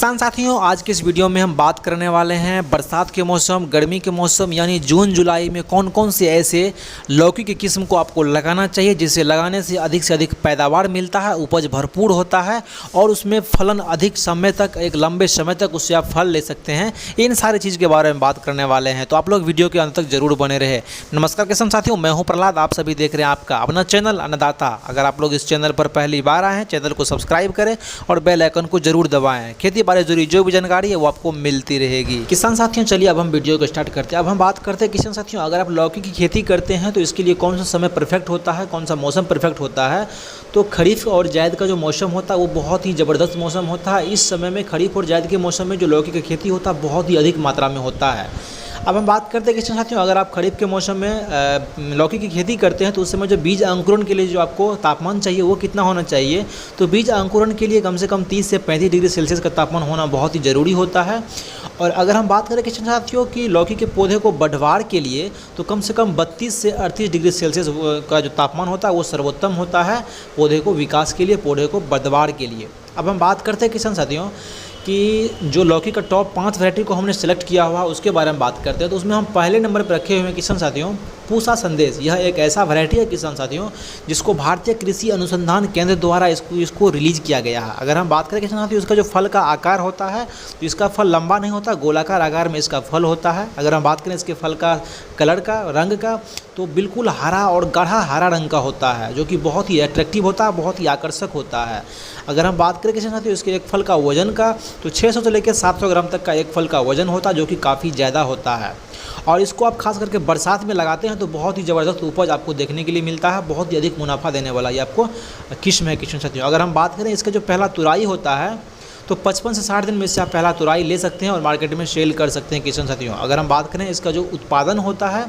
किसान साथियों, आज के इस वीडियो में हम बात करने वाले हैं बरसात के मौसम, गर्मी के मौसम यानी जून जुलाई में कौन कौन से ऐसे लौकी की किस्म को आपको लगाना चाहिए जिसे लगाने से अधिक पैदावार मिलता है, उपज भरपूर होता है और उसमें फलन अधिक समय तक, एक लंबे समय तक उससे आप फल ले सकते हैं। इन सारी चीज़ के बारे में बात करने वाले हैं, तो आप लोग वीडियो के अंत तक जरूर बने रहे। नमस्कार किसान साथियों, मैं हूँ प्रहलाद, आप सभी देख रहे हैं आपका अपना चैनल अन्नदाता। अगर आप लोग इस चैनल पर पहली बार आए हैं, चैनल को सब्सक्राइब करें और बेल आइकन को जरूर दबाएं। खेती बारे जुड़ी जो भी जानकारी है वो आपको मिलती रहेगी। किसान साथियों, चलिए अब हम वीडियो को स्टार्ट करते हैं। अब हम बात करते हैं किसान साथियों, अगर आप लौकी की खेती करते हैं तो इसके लिए कौन सा समय परफेक्ट होता है, कौन सा मौसम परफेक्ट होता है। तो खरीफ और जायद का जो मौसम होता है वो बहुत ही ज़बरदस्त मौसम होता है। इस समय में खरीफ और जायद के मौसम में जो लौकी की खेती होता है बहुत ही अधिक मात्रा में होता है। अब हम बात करते हैं किसान साथियों, अगर आप खरीफ के मौसम में लौकी की खेती करते हैं तो उस समय जो बीज अंकुरण के लिए जो आपको तापमान चाहिए वो कितना होना चाहिए। तो बीज अंकुरण के लिए कम से कम 30 से 35 डिग्री सेल्सियस का तापमान होना बहुत ही ज़रूरी होता है। और अगर हम बात करें किसान साथियों कि लौकी के पौधे को बढ़वार के लिए तो कम से कम 32 से 38 डिग्री सेल्सियस का जो तापमान होता है वो सर्वोत्तम होता है पौधे को विकास के लिए, पौधे को बढ़वार के लिए। अब हम बात करते हैं किसान साथियों कि जो लौकी का टॉप 5 वैरायटी को हमने सेलेक्ट किया हुआ उसके बारे में बात करते हैं। तो उसमें हम पहले नंबर पर रखे हुए हैं किसान साथियों पूसा संदेश। यह एक ऐसा वैरायटी है किसान साथियों जिसको भारतीय कृषि अनुसंधान केंद्र द्वारा इसको रिलीज किया गया है। अगर हम बात करें किसान साथियों, इसका जो फल का आकार होता है तो इसका फल लंबा नहीं होता, गोलाकार आकार में इसका फल होता है। अगर हम बात करें इसके फल का कलर का, रंग का, तो बिल्कुल हरा और गाढ़ा हरा रंग का होता है जो कि बहुत ही अट्रैक्टिव होता है, बहुत ही आकर्षक होता है। अगर हम बात करें किसान साथियों इसके एक फल का वजन का तो 600 से लेकर 700 ग्राम तक का एक फल का वजन होता है जो कि काफ़ी ज़्यादा होता है। और इसको आप खास करके बरसात में लगाते हैं तो बहुत ही ज़बरदस्त उपज आपको देखने के लिए मिलता है, बहुत ही अधिक मुनाफा देने वाला ये आपको किस्म है किसान साथियों। अगर हम बात करें इसका जो पहला तुराई होता है तो 55 से 60 दिन में इससे आप पहला तुराई ले सकते हैं और मार्केट में सेल कर सकते हैं किसान साथियों। अगर हम बात करें इसका जो उत्पादन होता है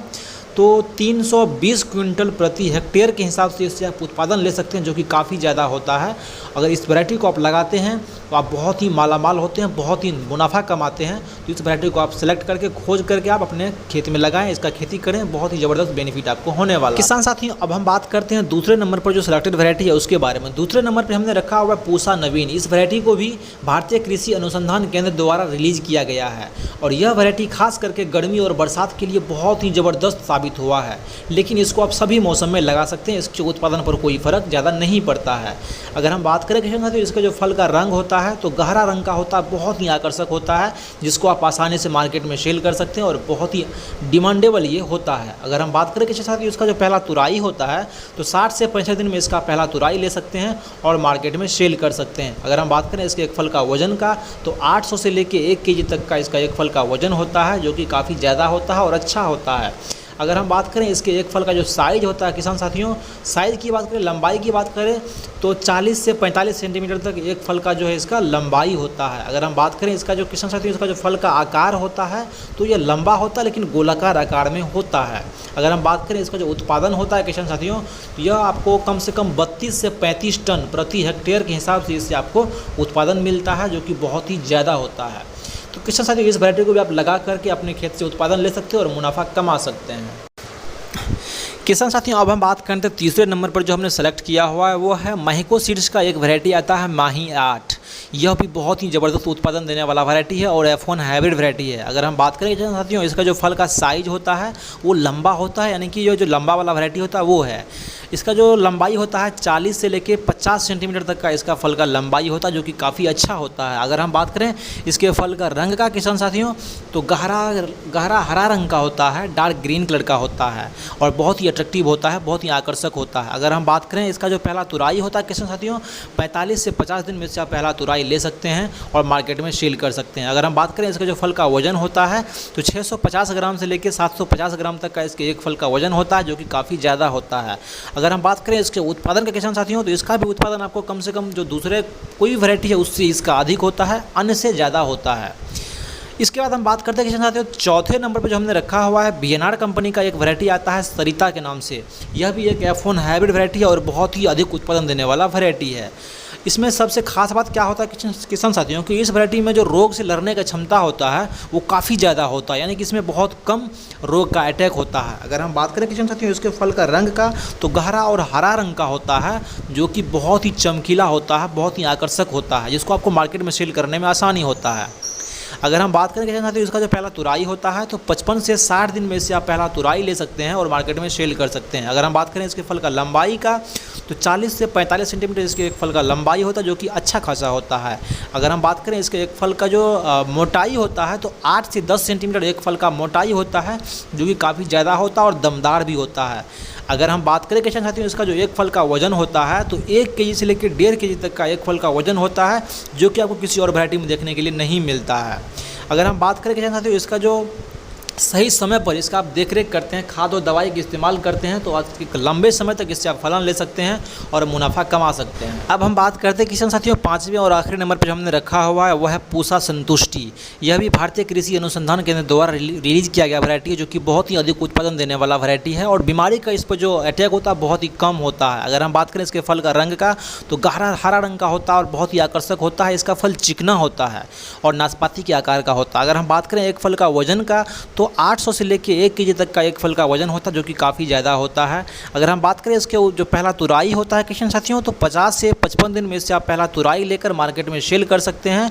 तो 320 क्विंटल प्रति हेक्टेयर के हिसाब से इससे आप उत्पादन ले सकते हैं जो कि काफ़ी ज़्यादा होता है। अगर इस वैरायटी को आप लगाते हैं तो आप बहुत ही मालामाल होते हैं, बहुत ही मुनाफा कमाते हैं। तो इस वैरायटी को आप सेलेक्ट करके खोज करके आप अपने खेत में लगाएं, इसका खेती करें, बहुत ही ज़बरदस्त बेनिफिट आपको होने वाला। किसान साथियों, अब हम बात करते हैं दूसरे नंबर पर जो सिलेक्टेड वैरायटी है उसके बारे में। दूसरे नंबर पर हमने रखा हुआ पूसा नवीन। इस वैरायटी को भी भारतीय कृषि अनुसंधान केंद्र द्वारा रिलीज किया गया है और यह वैरायटी खास करके गर्मी और बरसात के लिए बहुत ही ज़बरदस्त साबित हुआ है। लेकिन इसको आप सभी मौसम में लगा सकते हैं, इसके उत्पादन पर कोई फर्क ज़्यादा नहीं पड़ता है। अगर हम बात करें किसान साथियों इसका जो फल का रंग होता है तो गहरा रंग का होता है, बहुत ही आकर्षक होता है जिसको आप आसानी से मार्केट में सेल कर सकते हैं और बहुत ही डिमांडेबल ये होता है। अगर हम बात करें किसान साथियों इसका जो पहला तुराई होता है तो 60 से 65 दिन में इसका पहला तुराई ले सकते हैं और मार्केट में सेल कर सकते हैं। अगर हम बात करें इसके एक फल का वजन का तो 800 से लेकर 1 केजी तक का इसका एक फल का वजन होता है जो कि काफ़ी ज़्यादा होता है और अच्छा होता है। अगर हम बात करें इसके एक फल का जो साइज़ होता है किसान साथियों, साइज़ की बात करें, लंबाई की बात करें तो 40 से 45 सेंटीमीटर तक एक फल का जो है इसका लंबाई होता है। अगर हम बात करें इसका जो किसान साथियों इसका जो फल का आकार होता है तो ये लंबा होता है लेकिन गोलाकार आकार में होता है। अगर हम बात करें इसका जो उत्पादन होता है किसान साथियों तो यह आपको कम से कम 32 से 35 टन प्रति हेक्टेयर के हिसाब से इससे आपको उत्पादन मिलता है जो कि बहुत ही ज़्यादा होता है। तो किसान साथियों इस वैरायटी को भी आप लगा करके अपने खेत से उत्पादन ले सकते हैं और मुनाफा कमा सकते हैं। किसान साथियों, अब हम बात करते हैं तीसरे नंबर पर जो हमने सेलेक्ट किया हुआ है वो है महिको सीड्स का एक वैरायटी आता है माही 8। यह भी बहुत ही ज़बरदस्त उत्पादन देने वाला वैरायटी है और F1 हाइब्रिड वैरायटी है। अगर हम बात करें साथियों इसका जो फल का साइज होता है वो लंबा होता है, यानी कि जो लंबा वाला वैरायटी होता है वो है। इसका जो लंबाई होता है 40 से लेकर 50 सेंटीमीटर तक का इसका फल का लंबाई होता है जो कि काफ़ी अच्छा होता है। अगर हम बात करें इसके फल का रंग का किसान साथियों तो गहरा हरा रंग का होता है, डार्क ग्रीन कलर का होता है और बहुत ही अट्रैक्टिव होता है, बहुत ही आकर्षक होता है। अगर हम बात करें इसका जो पहला तुराई होता है किसान साथियों 45 से 50 दिन में इससे आप पहला तुराई ले सकते हैं और मार्केट में सेल कर सकते हैं। अगर हम बात करें इसका जो फल का वजन होता है तो 650 ग्राम से लेकर 750 ग्राम तक का इसके एक फल का वजन होता है जो कि काफ़ी ज़्यादा होता है। अगर हम बात करें इसके उत्पादन के किसान साथियों तो इसका भी उत्पादन आपको कम से कम जो दूसरे कोई वैरायटी है उससे इसका अधिक होता है, अन्य से ज़्यादा होता है। इसके बाद हम बात करते हैं किसान साथियों, चौथे नंबर पर जो हमने रखा हुआ है बीएनआर कंपनी का एक वैरायटी आता है सरिता के नाम से। यह भी एक F1 हाइब्रिड वैरायटी है और बहुत ही अधिक उत्पादन देने वाला वैरायटी है। इसमें सबसे खास बात क्या होता है किसान साथियों कि इस वैरायटी में जो रोग से लड़ने का क्षमता होता है वो काफ़ी ज़्यादा होता है, यानी कि इसमें बहुत कम रोग का अटैक होता है। अगर हम बात करें किसान साथियों इसके फल का रंग का, तो गहरा और हरा रंग का होता है, जो कि बहुत ही चमकीला होता है, बहुत ही आकर्षक होता है, जिसको आपको मार्केट में सेल करने में आसानी होता है। अगर हम बात करें किसान साथियों इसका जो पहला तुराई होता है, तो 55 से 60 दिन में से आप पहला तुराई ले सकते हैं और मार्केट में सेल कर सकते हैं। अगर हम बात करें इसके फल का लंबाई का, तो 40 से 45 सेंटीमीटर इसके एक फल का लंबाई होता है, जो कि अच्छा खासा होता है। अगर हम बात करें इसके एक फल का जो मोटाई होता है, तो 8 से 10 सेंटीमीटर एक फल का मोटाई होता है, जो कि काफ़ी ज़्यादा होता है और दमदार भी होता है। अगर हम बात करें किसान साथियों इसका जो एक फल का वजन होता है, तो 1 केजी से लेकर 1.5 केजी तक का एक फल का वजन होता है, जो कि आपको किसी और वैरायटी में देखने के लिए नहीं मिलता है। अगर हम बात करें किसान साथियों इसका जो सही समय पर इसका आप देखरेख करते हैं, खाद और दवाई का इस्तेमाल करते हैं, तो आज एक लंबे समय तक इससे आप फलन ले सकते हैं और मुनाफा कमा सकते हैं। अब हम बात करते हैं किसान साथियों 5वें और आखिरी नंबर पर जो हमने रखा हुआ है वह है पूसा संतुष्टि। यह भी भारतीय कृषि अनुसंधान केंद्र द्वारा रिलीज किया गया वैरायटी है, जो कि बहुत ही अधिक उत्पादन देने वाला वैरायटी है और बीमारी का इस पर जो अटैक होता है बहुत ही कम होता है। अगर हम बात करें इसके फल का रंग का, तो गहरा हरा रंग का होता है और बहुत ही आकर्षक होता है। इसका फल चिकना होता है और नाशपाती के आकार का होता है। अगर हम बात करें एक फल का वजन का, तो 800 से लेकर 1 केजी तक का एक फल का वजन होता है, जो कि काफ़ी ज़्यादा होता है। अगर हम बात करें इसके जो पहला तुराई होता है किसान साथियों, तो 50 से 55 दिन में से आप पहला तुराई लेकर मार्केट में सेल कर सकते हैं।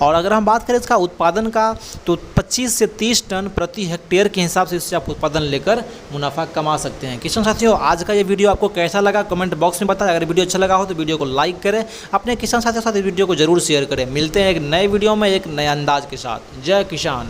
और अगर हम बात करें इसका उत्पादन का, तो 25 से 30 टन प्रति हेक्टेयर के हिसाब से इससे आप उत्पादन लेकर मुनाफा कमा सकते हैं। किसान साथियों आज का ये वीडियो आपको कैसा लगा कमेंट बॉक्स में बताएं। अगर वीडियो अच्छा लगा हो तो वीडियो को लाइक करें, अपने किसान साथियों के साथ इस वीडियो को जरूर शेयर करें। मिलते हैं एक नए वीडियो में एक नए अंदाज के साथ। जय किसान।